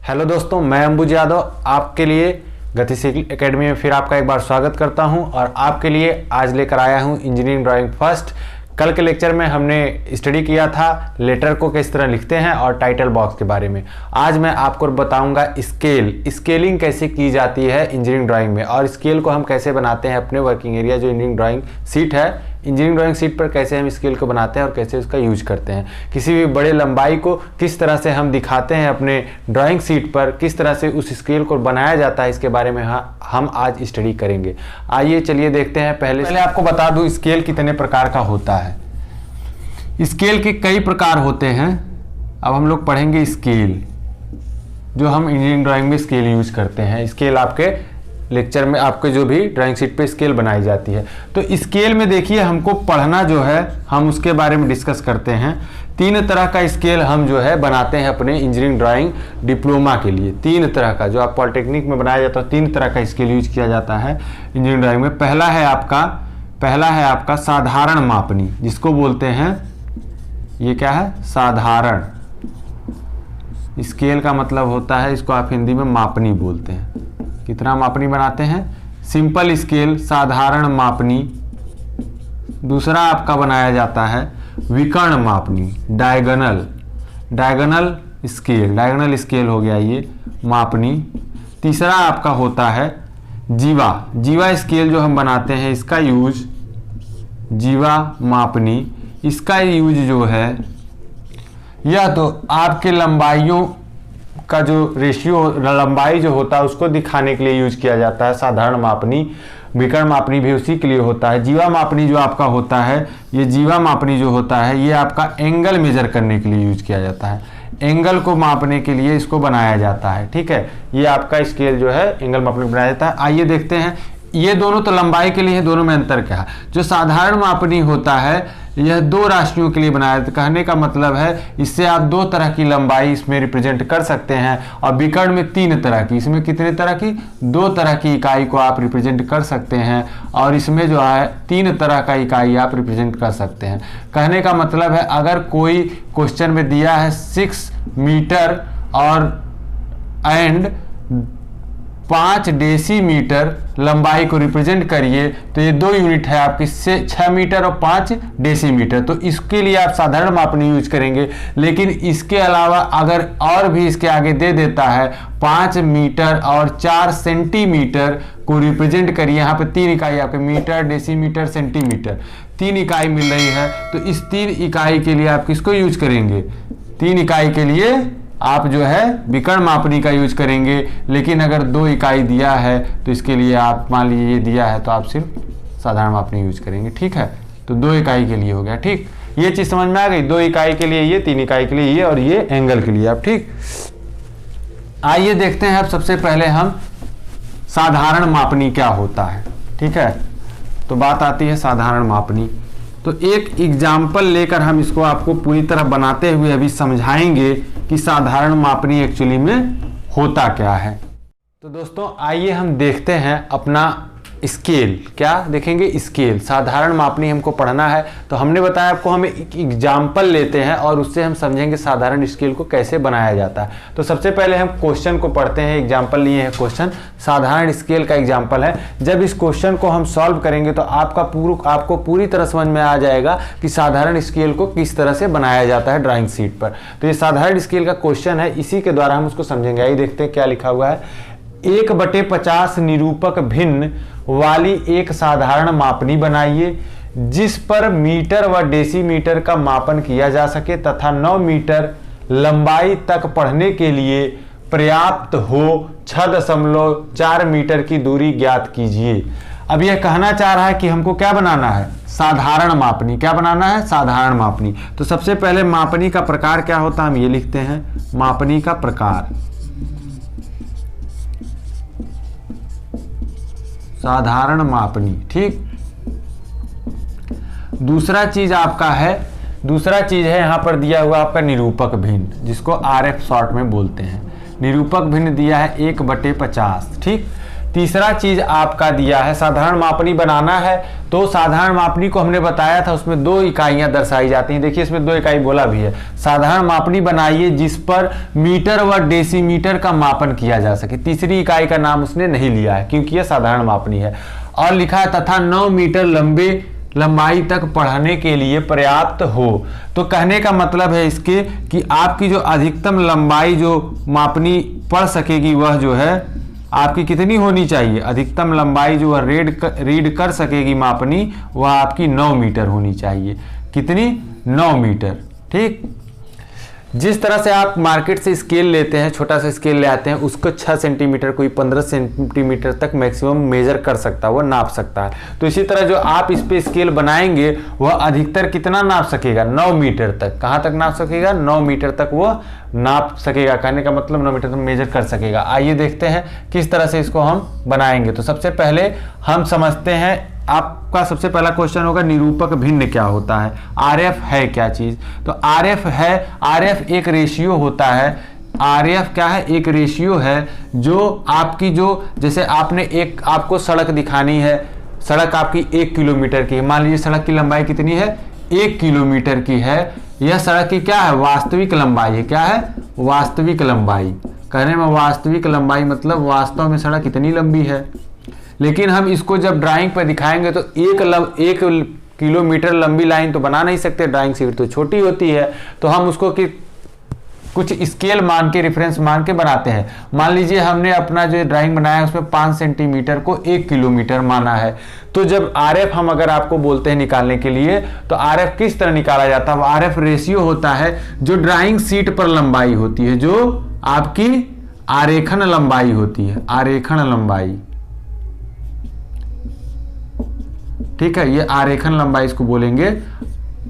Hello दोस्तों, मैं अंबुज यादव आपके लिए गतिशील एकेडमी में फिर आपका एक बार स्वागत करता हूं और आपके लिए आज लेकर आया हूं इंजीनियरिंग ड्राइंग फर्स्ट। कल के लेक्चर में हमने स्टडी किया था लेटर को किस तरह लिखते हैं और टाइटल बॉक्स के बारे में। आज मैं आपको बताऊंगा स्केलिंग कैसे की जाती है इंजीनियरिंग ड्राइंग में, और स्केल को हम कैसे बनाते हैं अपने वर्किंग एरिया जो इंजीनियरिंग ड्राइंग सीट है, इंजीनियरिंग ड्राइंग सीट पर कैसे हम स्केल को बनाते हैं और कैसे उसका यूज करते हैं। किसी भी बड़े लंबाई को किस तरह से हम दिखाते हैं अपने ड्राइंग सीट पर, किस तरह से उस स्केल को बनाया जाता है, इसके बारे में हम आज स्टडी करेंगे। आइए चलिए देखते हैं। पहले आपको बता दूं स्केल कितने प्रकार का होता है। स्केल के कई प्रकार होते हैं। अब हम लोग पढ़ेंगे स्केल, जो हम इंजीनियरिंग ड्राइंग में स्केल यूज करते हैं। स्केल आपके लेक्चर में आपके जो भी ड्राइंग शीट पे स्केल बनाई जाती है, तो स्केल में देखिए हमको पढ़ना जो है हम उसके बारे में डिस्कस करते हैं। 3 तरह का स्केल हम जो है बनाते हैं अपने इंजीनियरिंग ड्राइंग डिप्लोमा के लिए। 3 तरह का, जो आप पॉलिटेक्निक में बनाया जाता है, 3 तरह का स्केल यूज किया जाता है इंजीनियरिंग ड्राइंग में। पहला है आपका साधारण मापनी, जिसको बोलते हैं, ये क्या है, साधारण। स्केल का मतलब होता है, इसको आप हिंदी में मापनी बोलते हैं। कितना मापनी बनाते हैं? सिंपल स्केल, साधारण मापनी। दूसरा आपका बनाया जाता है विकर्ण मापनी, डायगोनल स्केल हो गया ये मापनी। तीसरा आपका होता है जीवा स्केल, जो हम बनाते हैं इसका यूज, जीवा मापनी, इसका यूज जो है, यह तो आपके लंबाइयों का जो रेशियो, लंबाई जो होता है उसको दिखाने के लिए यूज किया जाता है साधारण मापनी। विकर्ण मापनी भी उसी के लिए होता है। जीवा मापनी जो आपका होता है, ये जीवा मापनी जो होता है, ये आपका एंगल मेजर करने के लिए यूज किया जाता है। एंगल को मापने के लिए इसको बनाया जाता है। ठीक है, ये आपका स्केल जो है एंगल मापने के लिए बनाया जाता है। आइए देखते हैं, ये दोनों तो लंबाई के लिए है, दोनों में अंतर क्या है। जो साधारण मापनी होता है यह 2 राशियों के लिए बनाया जाता है। कहने का मतलब है इससे आप 2 तरह की लंबाई इसमें रिप्रेजेंट कर सकते हैं। और विकर्ण में 3 तरह की, इसमें कितने तरह की, 2 तरह की इकाई को आप रिप्रेजेंट कर सकते हैं। और इसमें जो है 3 तरह का इकाई आप रिप्रेजेंट कर सकते हैं। कहने का मतलब है अगर कोई क्वेश्चन में दिया है 6 मीटर और 5 डेसीमीटर लंबाई को रिप्रेजेंट करिए, तो ये 2 यूनिट है आपकी, 6 मीटर और 5 डेसीमीटर। तो इसके लिए आप साधारण मापनी यूज करेंगे। लेकिन इसके अलावा अगर और भी इसके आगे दे देता है 5 मीटर और 4 सेंटीमीटर को रिप्रेजेंट करिए, यहाँ पे 3 इकाई आपके, मीटर, डेसीमीटर, सेंटीमीटर, 3 इकाई मिल रही है। तो इस 3 इकाई के लिए आप किसको यूज करेंगे? 3 इकाई के लिए आप जो है विकर्ण मापनी का यूज करेंगे। लेकिन अगर 2 इकाई दिया है तो इसके लिए आप, मान लीजिए ये दिया है, तो आप सिर्फ साधारण मापनी यूज करेंगे। ठीक है, तो 2 इकाई के लिए हो गया। ठीक, ये चीज समझ में आ गई। 2 इकाई के लिए ये, 3 इकाई के लिए ये, और ये एंगल के लिए आप। ठीक, आइए देखते हैं अब सबसे पहले हम साधारण मापनी क्या होता है। ठीक है, तो बात आती है साधारण मापनी। तो एक एग्जाम्पल लेकर हम इसको आपको पूरी तरह बनाते हुए अभी समझाएंगे कि साधारण मापनी एक्चुअली में होता क्या है। तो दोस्तों आइए हम देखते हैं अपना स्केल। क्या देखेंगे? स्केल। साधारण मापनी हमको पढ़ना है, तो हमने बताया आपको हम एक एग्जाम्पल लेते हैं और उससे हम समझेंगे साधारण स्केल को कैसे बनाया जाता है। तो सबसे पहले हम क्वेश्चन को पढ़ते हैं। एग्जाम्पल लिए हैं क्वेश्चन, साधारण स्केल का एग्जाम्पल है। जब इस क्वेश्चन को हम सॉल्व करेंगे तो आपको पूरी तरह समझ में आ जाएगा कि साधारण स्केल को किस तरह से बनाया जाता है ड्राइंग शीट पर। तो ये साधारण स्केल का क्वेश्चन है, इसी के द्वारा हम उसको समझेंगे। आइए देखते हैं क्या लिखा हुआ है। 1/50 निरूपक भिन्न वाली एक साधारण मापनी बनाइए जिस पर मीटर व डेसीमीटर का मापन किया जा सके तथा 9 मीटर लंबाई तक पढ़ने के लिए पर्याप्त हो 6.4 मीटर की दूरी ज्ञात कीजिए। अब यह कहना चाह रहा है कि हमको क्या बनाना है? साधारण मापनी। क्या बनाना है? साधारण मापनी। तो सबसे पहले मापनी का प्रकार क्या होता है हम ये लिखते हैं, मापनी का प्रकार, साधारण मापनी। ठीक, दूसरा चीज है यहां पर दिया हुआ आपका निरूपक भिन्न, जिसको RF शॉर्ट में बोलते हैं। निरूपक भिन्न दिया है 1/50। ठीक, तीसरा चीज आपका दिया है साधारण मापनी बनाना है, तो साधारण मापनी को हमने बताया था उसमें 2 इकाइयां दर्शाई जाती हैं। देखिए इसमें 2 इकाई बोला भी है, साधारण मापनी बनाइए जिस पर मीटर व डेसीमीटर का मापन किया जा सके। तीसरी इकाई का नाम उसने नहीं लिया है क्योंकि यह साधारण मापनी है। और लिखा है तथा 9 मीटर लंबाई तक पढ़ने के लिए पर्याप्त हो। तो कहने का मतलब है इसके कि आपकी जो अधिकतम लंबाई जो मापनी पढ़ सकेगी वह जो है आपकी कितनी होनी चाहिए, अधिकतम लंबाई जो वह रीड कर सकेगी मापनी वह आपकी 9 मीटर होनी चाहिए। कितनी? 9 मीटर। ठीक, जिस तरह से आप मार्केट से स्केल लेते हैं, छोटा सा स्केल ले आते हैं, उसको 6 सेंटीमीटर कोई 15 सेंटीमीटर तक मैक्सिमम मेजर कर सकता है, वह नाप सकता है। तो इसी तरह जो आप इस पे स्केल बनाएंगे वह अधिकतर कितना नाप सकेगा? 9 मीटर तक। कहाँ तक नाप सकेगा? 9 मीटर तक वह नाप सकेगा। कहने का मतलब 9 मीटर तक मेजर कर सकेगा। आइए देखते हैं किस तरह से इसको हम बनाएंगे। तो सबसे पहले हम समझते हैं, आपका सबसे पहला क्वेश्चन होगा निरूपक भिन्न क्या होता है, आरएफ है क्या चीज। तो आरएफ है, आरएफ एक रेशियो होता है। आरएफ क्या है? एक रेशियो है जो आपकी जो जैसे आपको सड़क दिखानी है, सड़क आपकी 1 किलोमीटर की है। मान लीजिए सड़क की लंबाई कितनी है? 1 किलोमीटर की है। यह सड़क की क्या है? वास्तविक लंबाई है। क्या है? वास्तविक लंबाई। कहने में वास्तविक लंबाई मतलब वास्तव में सड़क कितनी लंबी है। लेकिन हम इसको जब ड्राइंग पर दिखाएंगे तो 1 किलोमीटर लंबी लाइन तो बना नहीं सकते, ड्राइंग शीट तो छोटी होती है। तो हम उसको कुछ स्केल मान के, रेफरेंस मान के बनाते हैं। मान लीजिए हमने अपना जो ड्राइंग बनाया है उसमें 5 सेंटीमीटर को 1 किलोमीटर माना है। तो जब आरएफ हम अगर आपको बोलते हैं निकालने के लिए, तो आरएफ किस तरह निकाला जाता है? आरएफ रेशियो होता है जो ड्राइंग शीट पर लंबाई होती है, जो आपकी आरेखन लंबाई होती है, आरेखन लंबाई। ठीक है, ये आरेखन लंबाई इसको बोलेंगे।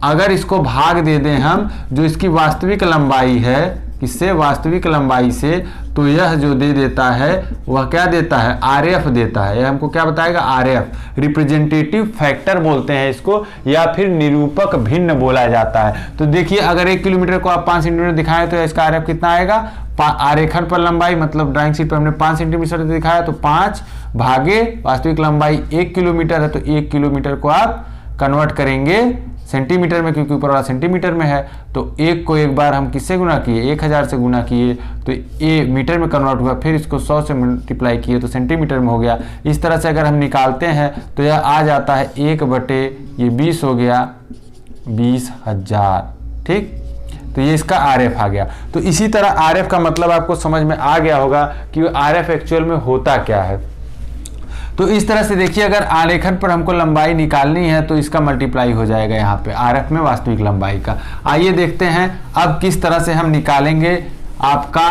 अगर इसको भाग दे दें हम जो इसकी वास्तविक लंबाई है, इससे वास्तविक लंबाई से, तो यह जो दे देता है वह क्या देता है? आरएफ देता है। यह हमको क्या बताएगा? आरएफ, रिप्रेजेंटेटिव फैक्टर बोलते हैं इसको, या फिर निरूपक भिन्न बोला जाता है। तो देखिए अगर 1 किलोमीटर को आप 5 सेंटीमीटर दिखाएं तो इसका आरएफ कितना आएगा? आरेखन पर लंबाई मतलब ड्राइंग शीट पर हमने 5 सेंटीमीटर दिखाया तो 5 भागे वास्तविक लंबाई 1 किलोमीटर है, तो 1 किलोमीटर को आप कन्वर्ट करेंगे सेंटीमीटर में, क्योंकि ऊपर वाला सेंटीमीटर में है। तो 1 को एक बार हम किससे गुना किए? 1000 से गुना किए तो ये मीटर में कन्वर्ट हुआ, फिर इसको 100 से मल्टीप्लाई किए तो सेंटीमीटर में हो गया। इस तरह से अगर हम निकालते हैं तो यह आ जाता है 1/20 हो गया 20,000। ठीक, तो ये इसका आरएफ आ गया। तो इसी तरह आरएफ का मतलब आपको समझ में आ गया होगा कि आरएफ एक्चुअल में होता क्या है। तो इस तरह से देखिए अगर आरेखन पर हमको लंबाई निकालनी है तो इसका मल्टीप्लाई हो जाएगा यहाँ पे आरएफ में वास्तविक लंबाई का। आइए देखते हैं अब किस तरह से हम निकालेंगे। आपका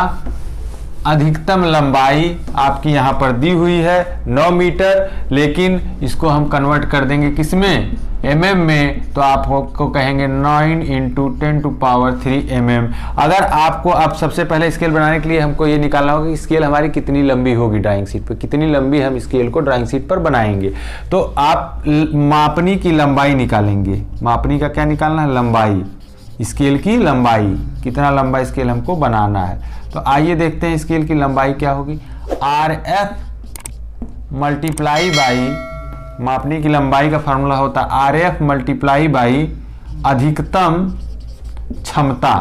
अधिकतम लंबाई आपकी यहाँ पर दी हुई है 9 मीटर, लेकिन इसको हम कन्वर्ट कर देंगे किसमें? mm में। तो आपको कहेंगे 9 × 10⁻³ mm। अगर आपको अब सबसे पहले स्केल बनाने के लिए हमको ये निकालना होगा कि स्केल हमारी कितनी लंबी होगी ड्राइंग शीट पर, कितनी लंबी हम स्केल को ड्राइंग शीट पर बनाएंगे। तो आप मापनी की लंबाई निकालेंगे। मापनी का क्या निकालना है? लंबाई, स्केल की लंबाई, कितना लंबा स्केल हमको बनाना है। तो आइए देखते हैं स्केल की लंबाई क्या होगी। RF मल्टीप्लाई बाई, मापनी की लंबाई का फार्मूला होता है RF मल्टीप्लाई बाई अधिकतम क्षमता,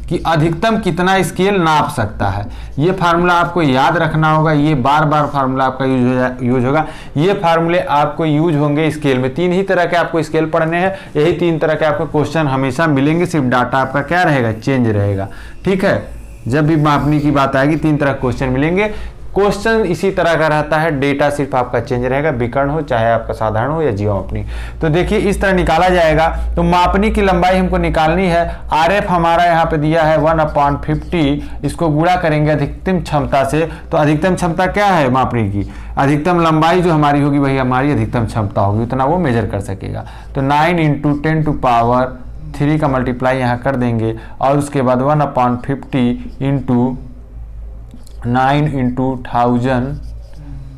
कि अधिकतम कितना स्केल नाप सकता है। ये फार्मूला आपको याद रखना होगा। ये बार बार फार्मूला आपका यूज होगा। ये फार्मूले आपको यूज होंगे स्केल में। 3 ही तरह के आपको स्केल पढ़ने हैं, यही 3 तरह के आपको क्वेश्चन हमेशा मिलेंगे, सिर्फ डाटा आपका क्या रहेगा? चेंज रहेगा। ठीक है, जब भी मापनी की बात आएगी 3 तरह क्वेश्चन मिलेंगे। क्वेश्चन इसी तरह का रहता है, डेटा सिर्फ आपका चेंज रहेगा, विकर्ण हो चाहे आपका साधारण हो या जियोमेट्री। तो देखिए इस तरह निकाला जाएगा। तो मापनी की लंबाई हमको निकालनी है। आरएफ हमारा यहाँ पे दिया है 1/50, इसको गुणा करेंगे अधिकतम क्षमता से। तो अधिकतम क्षमता क्या है मापनी की? अधिकतम लंबाई जो हमारी होगी वही हमारी अधिकतम क्षमता होगी, उतना वो मेजर कर सकेगा। तो 9 × 10⁻³ का मल्टीप्लाई यहाँ कर देंगे और उसके बाद 1/50 × 9 × 1000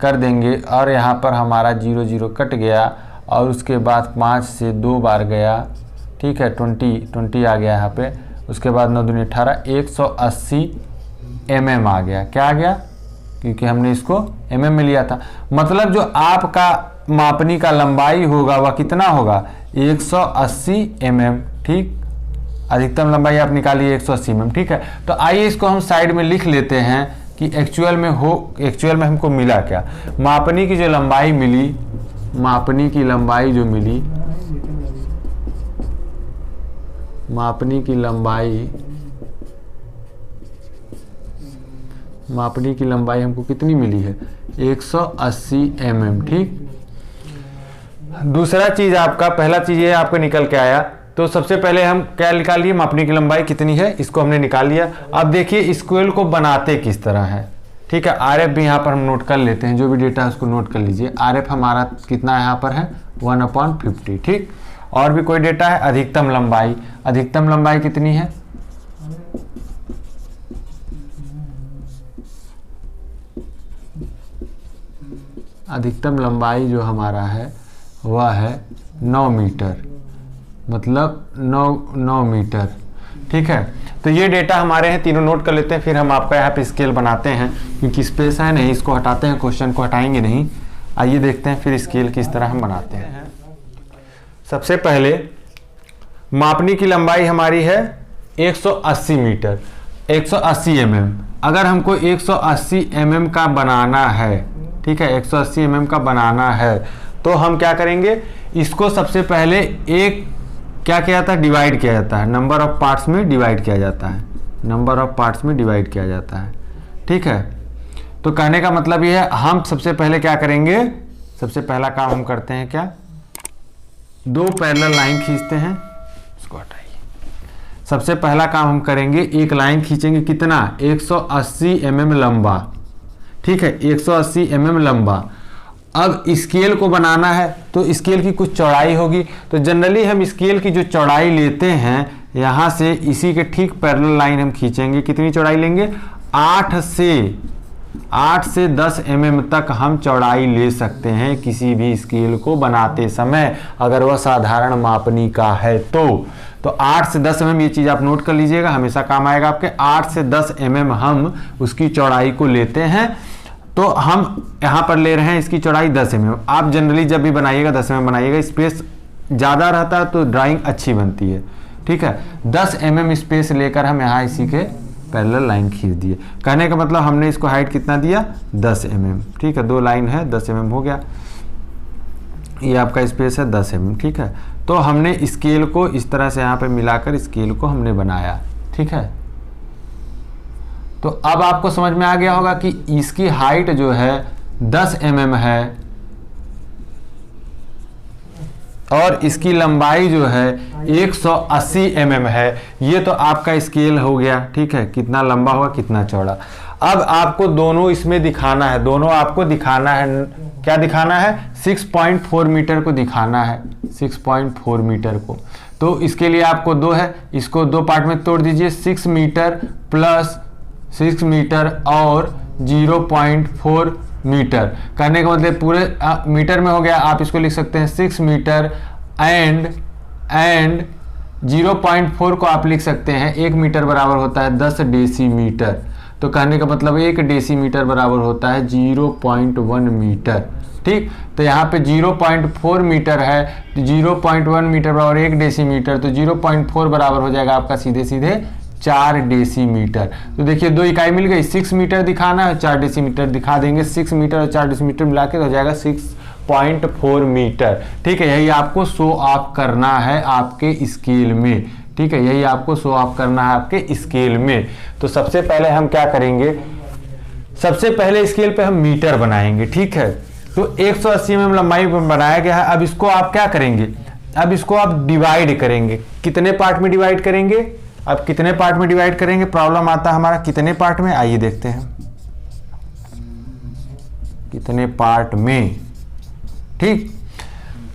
कर देंगे और यहाँ पर हमारा 0 0 कट गया और उसके बाद 5 से 2 बार गया। ठीक है, 20 आ गया यहाँ पे। उसके बाद 9 दूनी 18, 180 mm आ गया। क्या आ गया? क्योंकि हमने इसको mm में लिया था। मतलब जो आपका मापनी का लंबाई होगा वह कितना होगा 180 mm, ठीक। अधिकतम लंबाई आप निकालिए 180 mm, ठीक है। तो आइए इसको हम साइड में लिख लेते हैं कि एक्चुअल में हमको मिला क्या। मापनी की जो लंबाई मिली, मापनी की लंबाई जो मिली, मापनी की लंबाई हमको कितनी मिली है 180 mm, ठीक। दूसरा चीज आपका, पहला चीज ये आपको निकल के आया, तो सबसे पहले हम क्या निकाल लिए, मापनी की लंबाई कितनी है इसको हमने निकाल लिया। अब देखिए स्केल को बनाते किस तरह है, ठीक है। आरएफ भी यहाँ पर हम नोट कर लेते हैं, जो भी डेटा है उसको नोट कर लीजिए। आरएफ हमारा कितना यहाँ पर है 1/50, ठीक। और भी कोई डेटा है, अधिकतम लंबाई, अधिकतम लंबाई कितनी है, अधिकतम लंबाई जो हमारा है वह है 9 मीटर, मतलब 9 मीटर, ठीक है। तो ये डेटा हमारे हैं, तीनों नोट कर लेते हैं, फिर हम आपका यहाँ पे स्केल बनाते हैं, क्योंकि स्पेस है नहीं, इसको हटाते हैं, क्वेश्चन को हटाएंगे नहीं। आइए देखते हैं फिर स्केल किस तरह हम बनाते हैं। सबसे पहले मापनी की लंबाई हमारी है 180 मीटर, 180 mm। अगर हमको 180 mm का बनाना है, ठीक है, 180 mm का बनाना है, तो हम क्या करेंगे, इसको सबसे पहले एक क्या किया जाता है, डिवाइड किया जाता है, नंबर ऑफ पार्ट्स में डिवाइड किया जाता है, नंबर ऑफ पार्ट्स में डिवाइड किया जाता है, ठीक है। तो कहने का मतलब ये है, हम सबसे पहले क्या करेंगे, सबसे पहला काम हम करते हैं क्या, 2 पैरेलल लाइन खींचते हैं, इसको हटाइए। सबसे पहला काम हम करेंगे, एक लाइन खींचेंगे, कितना 180 mm लंबा, ठीक है, 180 mm लंबा। अब स्केल को बनाना है तो स्केल की कुछ चौड़ाई होगी, तो जनरली हम स्केल की जो चौड़ाई लेते हैं, यहाँ से इसी के ठीक पैरेलल लाइन हम खींचेंगे। कितनी चौड़ाई लेंगे, 8 से 10 mm तक हम चौड़ाई ले सकते हैं किसी भी स्केल को बनाते समय, अगर वह साधारण मापनी का है तो 8 से 10 mm, ये चीज़ आप नोट कर लीजिएगा, हमेशा काम आएगा आपके। 8 से 10 mm हम उसकी चौड़ाई को लेते हैं, तो हम यहाँ पर ले रहे हैं इसकी चौड़ाई 10 mm। आप जनरली जब भी बनाइएगा 10 mm बनाइएगा, स्पेस ज़्यादा रहता है तो ड्राइंग अच्छी बनती है, ठीक है। 10 mm स्पेस लेकर हम यहाँ इसी के पैरेलल लाइन खींच दिए। कहने का मतलब हमने इसको हाइट कितना दिया 10 mm, ठीक है, 2 लाइन है 10 mm हो गया, ये आपका स्पेस है 10 mm, ठीक है। तो हमने स्केल को इस तरह से यहाँ पे मिलाकर स्केल को हमने बनाया, ठीक है। तो अब आपको समझ में आ गया होगा कि इसकी हाइट जो है 10 mm है और इसकी लंबाई जो है 180 mm है। ये तो आपका स्केल हो गया, ठीक है, कितना लंबा होगा कितना चौड़ा। अब आपको दोनों इसमें दिखाना है, दोनों आपको दिखाना है, क्या दिखाना है, 6.4 मीटर को दिखाना है, 6.4 मीटर को। तो इसके लिए आपको 2 है, इसको 2 पार्ट में तोड़ दीजिए, 6 मीटर प्लस 6 मीटर और 0.4 मीटर। करने का मतलब पूरे मीटर में हो गया, आप इसको लिख सकते हैं 6 मीटर एंड 0.4 को आप लिख सकते हैं, 1 मीटर बराबर होता है 10 डेसीमीटर। तो कहने का मतलब 1 डेसीमीटर बराबर होता है 0.1 मीटर, ठीक। तो यहाँ पे 0.4 मीटर है, 0.1 मीटर बराबर 1 डेसीमीटर, तो 0.4 बराबर हो जाएगा आपका सीधे सीधे 4 डेसीमीटर। तो देखिए 2 इकाई मिल गई, 6 मीटर दिखाना है, 4 डेसीमीटर दिखा देंगे, 6 मीटर और 4 डेसीमीटर मिला के हो जाएगा 6.4 मीटर, ठीक है। यही आपको शो ऑफ करना है आपके स्केल में, ठीक है, यही आपको शो ऑफ करना है आपके स्केल में। तो सबसे पहले हम क्या करेंगे, सबसे पहले स्केल पे हम मीटर बनाएंगे, ठीक है। तो 180 mm लंबाई पर बनाया गया है। अब इसको आप क्या करेंगे, अब इसको आप डिवाइड करेंगे, कितने पार्ट में डिवाइड करेंगे, अब कितने पार्ट में डिवाइड करेंगे, प्रॉब्लम आता है हमारा कितने पार्ट में, आइए देखते हैं कितने पार्ट में, ठीक।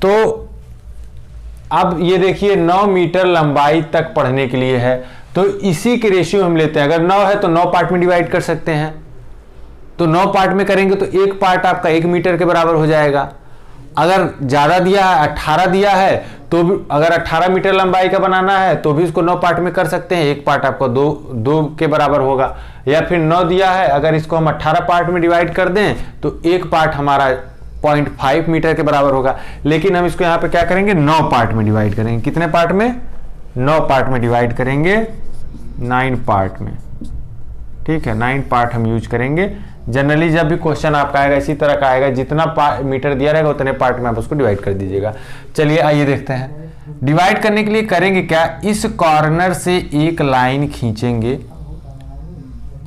तो अब ये देखिए 9 मीटर लंबाई तक पढ़ने के लिए है, तो इसी के रेशियो हम लेते हैं। अगर 9 है तो 9 पार्ट में डिवाइड कर सकते हैं, तो 9 पार्ट में करेंगे तो एक पार्ट आपका 1 मीटर के बराबर हो जाएगा। अगर ज़्यादा दिया है 18 दिया है तो अगर 18 मीटर लंबाई का बनाना है तो भी इसको 9 पार्ट में कर सकते हैं। एक पार्ट आपको दो के बराबर होगा, या फिर 9 दिया है, अगर इसको हम 18 पार्ट में डिवाइड कर दें तो एक पार्ट हमारा 0.5 मीटर के बराबर होगा। लेकिन हम इसको यहाँ पे क्या करेंगे, 9 पार्ट में डिवाइड करेंगे। कितने पार्ट में? 9 पार्ट में डिवाइड करेंगे, 9 पार्ट में, ठीक है, 9 पार्ट हम यूज करेंगे। जनरली जब भी क्वेश्चन आपका आएगा इसी तरह का आएगा, जितना मीटर दिया रहेगा उतने पार्ट में आप उसको डिवाइड कर दीजिएगा। चलिए आइए देखते हैं। डिवाइड करने के लिए करेंगे क्या, इस कॉर्नर से एक लाइन खींचेंगे।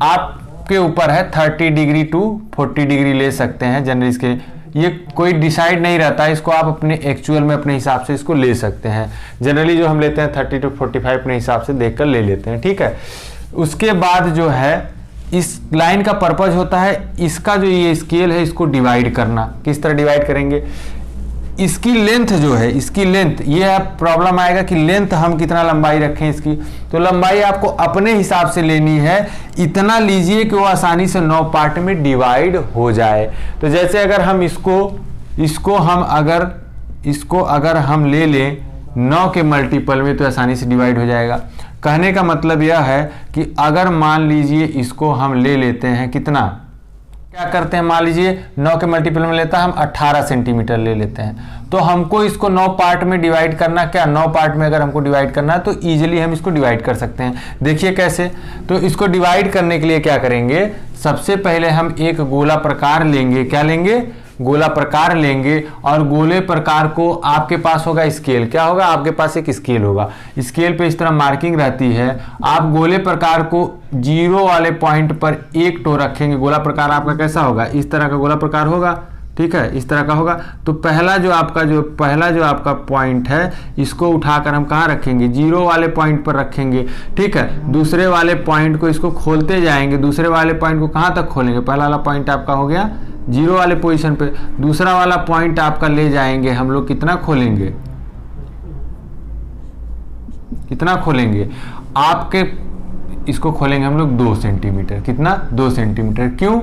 आपके ऊपर है 30 डिग्री टू 40 डिग्री ले सकते हैं। जनरली इसके ये कोई डिसाइड नहीं रहता है, इसको आप अपने एक्चुअल में अपने हिसाब से इसको ले सकते हैं। जनरली जो हम लेते हैं 30 टू 45 अपने हिसाब से देखकर ले लेते हैं, ठीक है। उसके बाद जो है इस लाइन का पर्पज होता है इसका जो ये स्केल है इसको डिवाइड करना। किस तरह डिवाइड करेंगे, इसकी लेंथ जो है, इसकी लेंथ, ये प्रॉब्लम आएगा कि लेंथ हम कितना लंबाई रखें इसकी। तो लंबाई आपको अपने हिसाब से लेनी है, इतना लीजिए कि वो आसानी से 9 पार्ट में डिवाइड हो जाए। तो जैसे अगर हम इसको अगर हम ले लें 9 के मल्टीपल में तो आसानी से डिवाइड हो जाएगा। कहने का मतलब यह है कि अगर मान लीजिए इसको हम ले लेते हैं, कितना, क्या करते हैं, मान लीजिए 9 के मल्टीपल में लेता है हम 18 सेंटीमीटर ले लेते हैं। तो हमको इसको 9 पार्ट में डिवाइड करना, क्या 9 पार्ट में अगर हमको डिवाइड करना है तो इजीली हम इसको डिवाइड कर सकते हैं। देखिए कैसे, तो इसको डिवाइड करने के लिए क्या करेंगे, सबसे पहले हम एक गोला प्रकार लेंगे। क्या लेंगे, गोला प्रकार लेंगे। और गोले प्रकार को आपके पास होगा स्केल, क्या होगा, आपके पास एक स्केल होगा। स्केल पे इस तरह मार्किंग रहती है। आप गोले प्रकार को 0 वाले पॉइंट पर एक टो रखेंगे। गोला प्रकार आपका कैसा होगा, इस तरह का गोला प्रकार होगा, ठीक है, इस तरह का होगा। तो पहला जो आपका पॉइंट है इसको उठाकर हम कहाँ रखेंगे, 0 वाले पॉइंट पर रखेंगे, ठीक है। दूसरे वाले पॉइंट को इसको खोलते जाएंगे। दूसरे वाले पॉइंट को कहाँ तक खोलेंगे, पहला वाला पॉइंट आपका हो गया 0 वाले पोजीशन पे। दूसरा वाला पॉइंट आपका ले जाएंगे हम लोग, कितना खोलेंगे, कितना खोलेंगे, आपके इसको खोलेंगे हम लोग 2 सेंटीमीटर। कितना, 2 सेंटीमीटर। क्यों,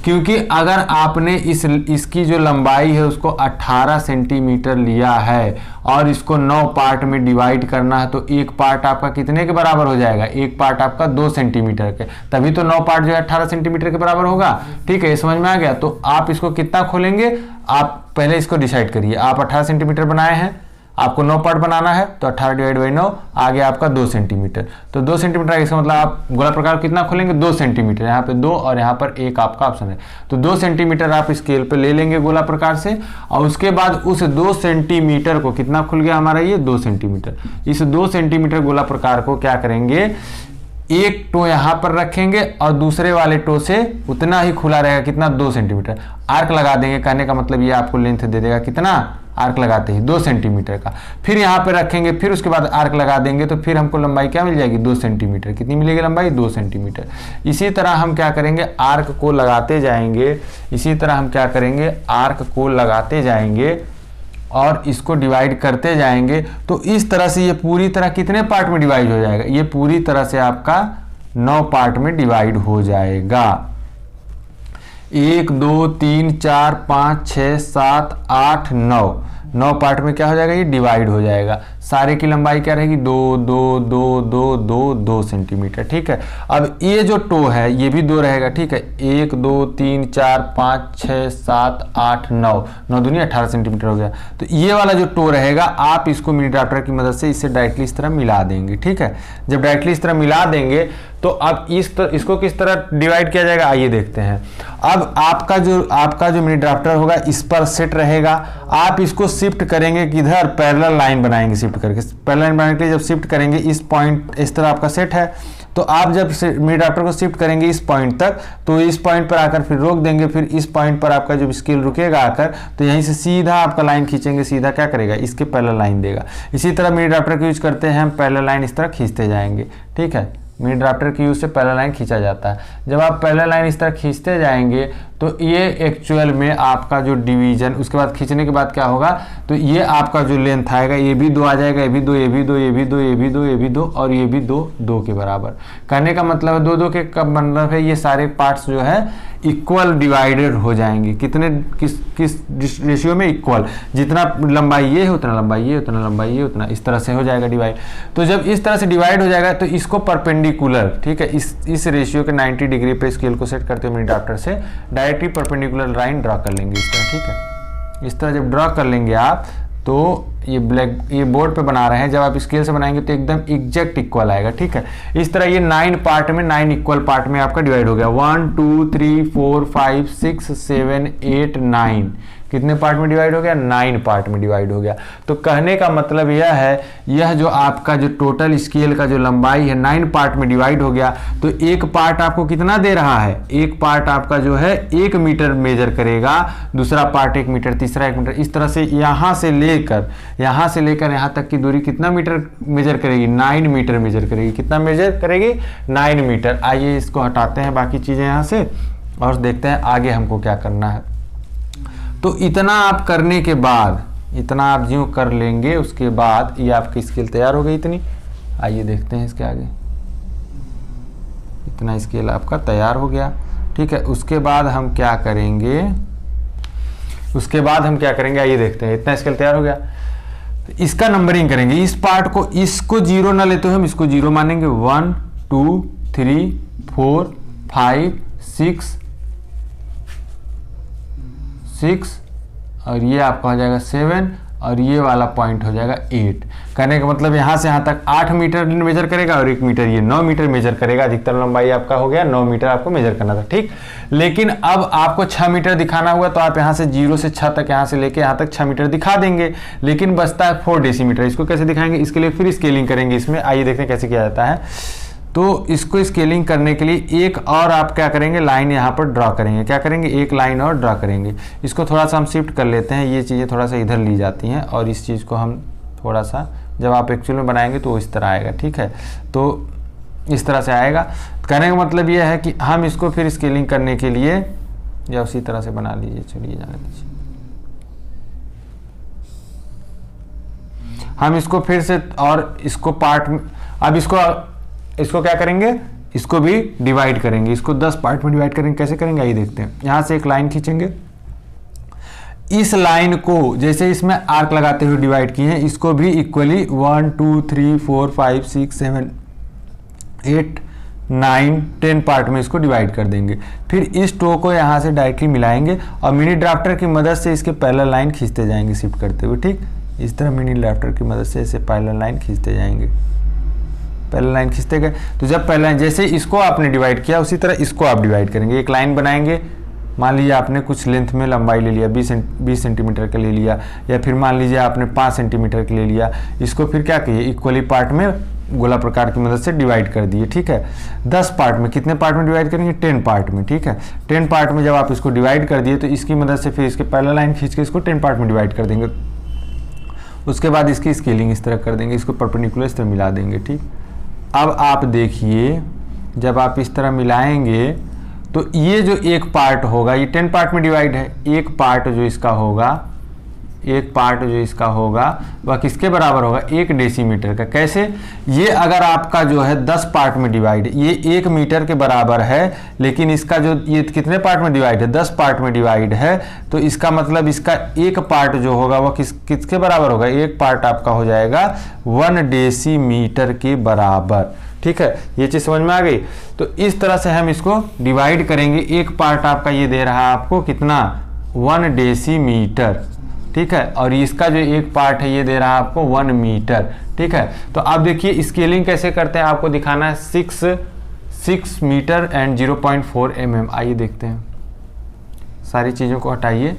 क्योंकि अगर आपने इसकी जो लंबाई है उसको 18 सेंटीमीटर लिया है और इसको 9 पार्ट में डिवाइड करना है तो एक पार्ट आपका कितने के बराबर हो जाएगा, एक पार्ट आपका 2 सेंटीमीटर के, तभी तो 9 पार्ट जो है 18 सेंटीमीटर के बराबर होगा, ठीक है। समझ में आ गया। तो आप इसको कितना खोलेंगे, आप पहले इसको डिसाइड करिए। आप 18 सेंटीमीटर बनाए हैं, आपको 9 पार्ट बनाना है तो 18 डिवाइड बाई 9 आ गया आपका 2 सेंटीमीटर। तो 2 सेंटीमीटर इसका मतलब आप गोला प्रकार कितना खोलेंगे, 2 सेंटीमीटर। यहाँ पे 2 और यहाँ पर 1 आपका ऑप्शन है। तो 2 सेंटीमीटर आप स्केल पे ले लेंगे गोला प्रकार से। और उसके बाद उस 2 सेंटीमीटर को, कितना खुल गया हमारा ये 2 सेंटीमीटर। इस 2 सेंटीमीटर गोला प्रकार को क्या करेंगे, एक टो यहाँ पर रखेंगे और दूसरे वाले टो से उतना ही खुला रहेगा, कितना, 2 सेंटीमीटर। आर्क लगा देंगे, कहने का मतलब ये आपको लेंथ दे देगा, कितना, आर्क लगाते ही 2 सेंटीमीटर का। फिर यहाँ पे रखेंगे, फिर उसके बाद आर्क लगा देंगे तो फिर हमको लंबाई क्या मिल जाएगी, 2 सेंटीमीटर। कितनी मिलेगी लंबाई, 2 सेंटीमीटर। इसी तरह हम क्या करेंगे, आर्क को लगाते जाएंगे। इसी तरह हम क्या करेंगे, आर्क को लगाते जाएंगे और इसको डिवाइड करते जाएंगे। तो इस तरह से ये पूरी तरह कितने पार्ट में डिवाइड हो जाएगा, ये पूरी तरह से आपका 9 पार्ट में डिवाइड हो जाएगा। 1 2 3 4 5 6 7 8 9 पार्ट में क्या हो जाएगा, ये डिवाइड हो जाएगा। सारे की लंबाई क्या रहेगी, 2 2 2 2 2 2 सेंटीमीटर, ठीक है। अब ये जो टो है ये भी 2 रहेगा, ठीक है। 1 2 3 4 5 6 7 8 9 दूनी 18 सेंटीमीटर हो गया। तो ये वाला जो टो रहेगा आप इसको मिनी ड्राफ्टर की मदद से इससे डायरेक्टली इस तरह मिला देंगे, ठीक है। जब डायरेक्टली इस तरह मिला देंगे तो अब इसको किस तरह डिवाइड किया जाएगा, आइए देखते हैं। अब आपका जो मिनी ड्राफ्टर होगा इस पर सेट रहेगा। आप इसको शिफ्ट करेंगे किधर, पैरेलल लाइन बनाएंगे, शिफ्ट करके पैरेलल लाइन बनाने के लिए जब शिफ्ट करेंगे, इस पॉइंट इस तरह आपका सेट है। तो आप जब मिनी ड्राफ्टर को शिफ्ट करेंगे इस पॉइंट तक, तो इस पॉइंट पर आकर फिर रोक देंगे। फिर इस पॉइंट पर आपका जो स्केल रुकेगा आकर, तो यहीं से सीधा आपका लाइन खींचेंगे, सीधा क्या करेगा, इसके पैरेलल लाइन देगा। इसी तरह मिनी ड्राफ्टर को यूज करते हैं हम, पैरेलल लाइन इस तरह खींचते जाएंगे, ठीक है। मिनी ड्राफ्टर के यूज से पैरेलल लाइन खींचा जाता है। जब आप पैरेलल लाइन इस तरह खींचते जाएंगे तो ये एक्चुअल में आपका जो डिवीजन, उसके बाद खींचने के बाद क्या होगा, तो ये आपका जो लेंथ आएगा ये भी 2 आ जाएगा, ये भी 2, ये भी 2, ये भी 2, ये भी 2, ये भी 2 और ये भी 2, 2 के बराबर। कहने का मतलब है 2 2 के कब मतलब है, ये सारे पार्ट्स जो है इक्वल डिवाइडेड हो जाएंगे। कितने, किस रेशियो में, इक्वल। जितना लंबाई ये है उतना लंबाई ये, उतना लंबाई ये, उतना, इस तरह से हो जाएगा डिवाइड। तो जब इस तरह से डिवाइड हो जाएगा तो इसको परपेंडिकुलर, ठीक है, इस रेशियो के 90 डिग्री पे स्केल को सेट करते हुए मिनी ड्राफ्टर से डायरेक्टली परपेंडिकुलर लाइन ड्रा कर लेंगे इस तरह, ठीक है। इस तरह जब ड्रा कर लेंगे आप तो ये बोर्ड पे बना रहे हैं, जब आप स्केल से बनाएंगे तो एकदम एग्जैक्ट इक्वल आएगा, ठीक है। इस तरह ये 9 पार्ट में, 9 इक्वल पार्ट में आपका डिवाइड हो गया। 1 2 3 4 5 6 7 8 9 कितने पार्ट में डिवाइड हो गया, 9 पार्ट में डिवाइड हो गया। तो कहने का मतलब यह है, यह जो आपका जो टोटल स्केल का जो लंबाई है 9 पार्ट में डिवाइड हो गया। तो एक पार्ट आपको कितना दे रहा है, एक पार्ट आपका जो है 1 मीटर मेजर करेगा, दूसरा पार्ट 1 मीटर, तीसरा 1 मीटर, इस तरह से यहाँ से लेकर यहाँ तक की दूरी कितना मीटर मेजर करेगी, 9 मीटर मेजर करेगी। कितना मेजर करेगी, 9 मीटर। आइए इसको हटाते हैं बाकी चीज़ें यहाँ से और देखते हैं आगे हमको क्या करना है। तो इतना आप करने के बाद, इतना आप ज्यों कर लेंगे उसके बाद ये आपकी स्केल तैयार हो गई इतनी। आइए देखते हैं इसके आगे। इतना स्केल आपका तैयार हो गया, ठीक है। उसके बाद हम क्या करेंगे, आइए देखते हैं। इतना स्केल तैयार हो गया, इसका नंबरिंग करेंगे। इस पार्ट को, इसको 0 ना लेते हुए हम इसको 0 मानेंगे। 1 2 3 4 5 6 और ये आपका हो जाएगा 7 और ये वाला पॉइंट हो जाएगा 8। कहने का मतलब यहाँ से यहाँ तक 8 मीटर मेजर करेगा और 1 मीटर ये 9 मीटर मेजर करेगा। अधिकतम लंबाई आपका हो गया 9 मीटर आपको मेजर करना था, ठीक। लेकिन अब आपको 6 मीटर दिखाना हुआ तो आप यहाँ से 0 से 6 तक, यहाँ से लेके यहाँ तक 6 मीटर दिखा देंगे, लेकिन बचता है 4 डेसीमीटर। इसको कैसे दिखाएंगे, इसके लिए फिर स्केलिंग करेंगे इसमें। आइए देखते हैं कैसे किया जाता है। तो इसको स्केलिंग करने के लिए एक और आप क्या करेंगे, लाइन यहाँ पर ड्रा करेंगे। क्या करेंगे, एक लाइन और ड्रा करेंगे। इसको थोड़ा सा हम शिफ्ट कर लेते हैं, ये चीज़ें थोड़ा सा इधर ली जाती हैं और इस चीज़ को हम थोड़ा सा, जब आप एक्चुअल में बनाएंगे तो इस तरह आएगा, ठीक है। तो इस तरह से आएगा। कहने का मतलब ये है कि हम इसको फिर स्केलिंग करने के लिए या उसी तरह से बना लीजिए, चलिए जाने दीजिए। हम इसको फिर से और इसको पार्ट में, अब इसको क्या करेंगे, इसको भी डिवाइड करेंगे। इसको 10 पार्ट में डिवाइड करेंगे। कैसे करेंगे आइए देखते हैं। यहां से एक लाइन खींचेंगे, इस लाइन को जैसे इसमें आर्क लगाते हुए डिवाइड किए हैं, इसको भी इक्वली 1 2 3 4 5 6 7 8 9 10 पार्ट में इसको डिवाइड कर देंगे। फिर इस टो को यहाँ से डायरेक्टली मिलाएंगे और मिनी ड्राफ्टर की मदद से इसके पैरेलल लाइन खींचते जाएंगे शिफ्ट करते हुए, ठीक। इस तरह मिनी ड्राफ्टर की मदद से इसे पैरेलल लाइन खींचते जाएंगे, पैरेलल लाइन खींचते गए। तो जब पैरेलल लाइन, जैसे इसको आपने डिवाइड किया उसी तरह इसको आप डिवाइड करेंगे। एक लाइन बनाएंगे, मान लीजिए आपने कुछ लेंथ में लंबाई ले लिया, 20 सेंटीमीटर का ले लिया, या फिर मान लीजिए आपने 5 सेंटीमीटर का ले लिया। इसको फिर क्या किए, इक्वली पार्ट में गोला प्रकार की मदद से डिवाइड कर दिए, ठीक है। 10 पार्ट में, कितने पार्ट में डिवाइड करेंगे, 10 पार्ट में, ठीक है। 10 पार्ट में जब आप इसको डिवाइड कर दिए तो इसकी मदद से फिर इसके पैरेलल लाइन खींच के इसको 10 पार्ट में डिवाइड कर देंगे। उसके बाद इसकी स्केलिंग इस तरह कर देंगे, इसको परपेंडिकुलर इस तरह मिला देंगे, ठीक। अब आप देखिए, जब आप इस तरह मिलाएंगे तो ये जो एक पार्ट होगा, ये 10 पार्ट में डिवाइड है, एक पार्ट जो इसका होगा वह किसके बराबर होगा, 1 डेसीमीटर का। कैसे, ये अगर आपका जो है 10 पार्ट में डिवाइड, ये 1 मीटर के बराबर है, लेकिन इसका जो ये कितने पार्ट में डिवाइड है, 10 पार्ट में डिवाइड है, तो इसका मतलब इसका एक पार्ट जो होगा वह किसके बराबर होगा, एक पार्ट आपका हो जाएगा 1 डेसीमीटर के बराबर, ठीक है। ये चीज़ समझ में आ गई। तो इस तरह से हम इसको डिवाइड करेंगे। एक पार्ट आपका ये दे रहा है आपको कितना, 1 डेसीमीटर, ठीक है। और इसका जो एक पार्ट है ये दे रहा है आपको 1 मीटर, ठीक है। तो आप देखिए स्केलिंग कैसे करते हैं, आपको दिखाना है 6 मीटर एंड 0.4 mm। आइए देखते हैं। सारी चीज़ों को हटाइए,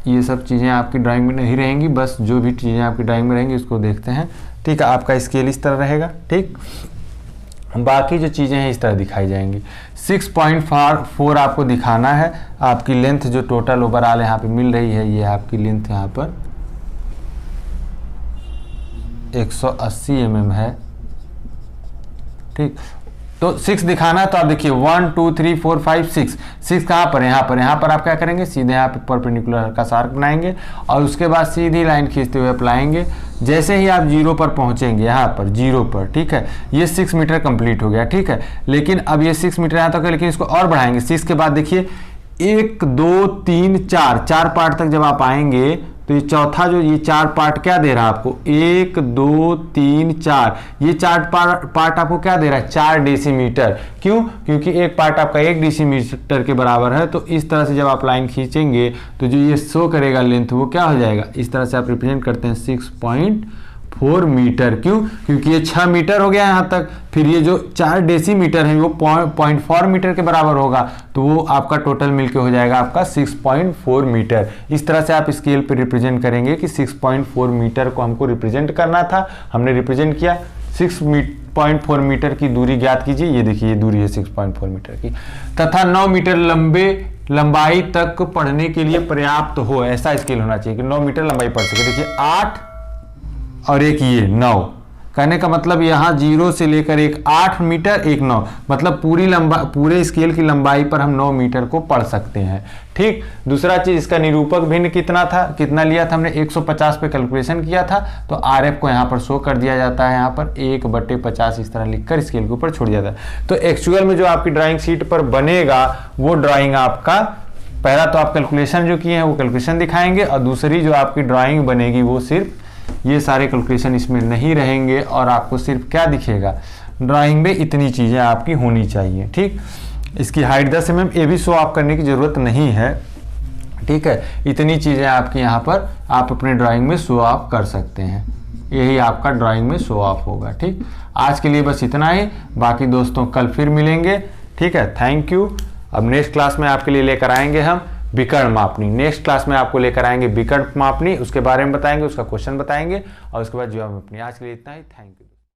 ये सब चीज़ें आपकी ड्राइंग में नहीं रहेंगी, बस जो भी चीज़ें आपकी ड्राइंग में रहेंगी उसको देखते हैं, ठीक है। आपका स्केल इस तरह रहेगा, ठीक। बाकी जो चीज़ें हैं इस तरह दिखाई जाएंगी। 6.4 आपको दिखाना है। आपकी लेंथ जो टोटल ओवरऑल यहाँ पे मिल रही है, ये आपकी लेंथ यहाँ पर 180 mm है, ठीक। तो 6 दिखाना है तो आप देखिए 1 2 3 4 5 6, 6 कहाँ पर है, यहाँ पर आप क्या करेंगे, सीधे यहाँ पे परपेंडिकुलर का सार्क बनाएंगे और उसके बाद सीधी लाइन खींचते हुए अप्लाएंगे। जैसे ही आप 0 पर पहुंचेंगे, यहाँ पर 0 पर, ठीक है, ये 6 मीटर कंप्लीट हो गया, ठीक है। लेकिन अब ये 6 मीटर यहाँ तक है, लेकिन इसको और बढ़ाएंगे। 6 के बाद देखिए 1 2 3 4 पार्ट तक जब आप आएंगे तो ये चौथा जो ये 4 पार्ट क्या दे रहा है आपको, 1 2 3 4, ये 4 पार्ट आपको क्या दे रहा है, 4 डेसीमीटर। क्यों? क्योंकि एक पार्ट आपका 1 डेसीमीटर के बराबर है। तो इस तरह से जब आप लाइन खींचेंगे तो जो ये शो करेगा लेंथ वो क्या हो जाएगा, इस तरह से आप रिप्रेजेंट करते हैं 6.4 मीटर। क्यों? क्योंकि ये 6 मीटर हो गया यहाँ तक, फिर ये जो 4 डेसीमीटर है वो 0.4 मीटर के बराबर होगा, तो वो आपका टोटल मिलके हो जाएगा आपका 6.4 मीटर। इस तरह से आप स्केल पे रिप्रेजेंट करेंगे कि 6.4 मीटर को हमको रिप्रेजेंट करना था, हमने रिप्रेजेंट किया। 6.4 मीटर की दूरी ज्ञात कीजिए, ये देखिए ये दूरी है 6.4 मीटर की, तथा 9 मीटर लंबाई तक पढ़ने के लिए पर्याप्त हो, ऐसा स्केल होना चाहिए कि 9 मीटर लंबाई पढ़ सके। देखिए 8 और एक ये 9, कहने का मतलब यहाँ 0 से लेकर एक 8 मीटर एक 9, मतलब पूरे स्केल की लंबाई पर हम 9 मीटर को पढ़ सकते हैं। ठीक। दूसरा चीज, इसका निरूपक भिन्न कितना था, कितना लिया था हमने, 150 पे कैलकुलेशन किया था, तो RF को यहाँ पर शो कर दिया जाता है, यहाँ पर 1/50 इस तरह लिखकर स्केल के ऊपर छोड़ दिया जाता है। तो एक्चुअल में जो आपकी ड्राइंग शीट पर बनेगा वो ड्राइंग आपका, पहला तो आप कैलकुलेशन जो किए हैं वो कैलकुलेशन दिखाएंगे, और दूसरी जो आपकी ड्राइंग बनेगी वो सिर्फ ये सारे कैलकुलेशन इसमें नहीं रहेंगे, और आपको सिर्फ क्या दिखेगा, ड्राइंग में इतनी चीज़ें आपकी होनी चाहिए। ठीक। इसकी हाइट 10 mm, ये भी शो ऑफ करने की ज़रूरत नहीं है। ठीक है, इतनी चीज़ें आपकी यहाँ पर आप अपने ड्राइंग में शो ऑफ कर सकते हैं, यही आपका ड्राइंग में शो ऑफ होगा। ठीक। आज के लिए बस इतना ही, बाकी दोस्तों कल फिर मिलेंगे। ठीक है, थैंक यू। अब नेक्स्ट क्लास में आपके लिए लेकर आएंगे हम विकर्ण मापनी, नेक्स्ट क्लास में आपको लेकर आएंगे विकर्ण मापनी, उसके बारे में बताएंगे, उसका क्वेश्चन बताएंगे, और उसके बाद ज्योमेट्री। आज के लिए इतना ही, थैंक यू।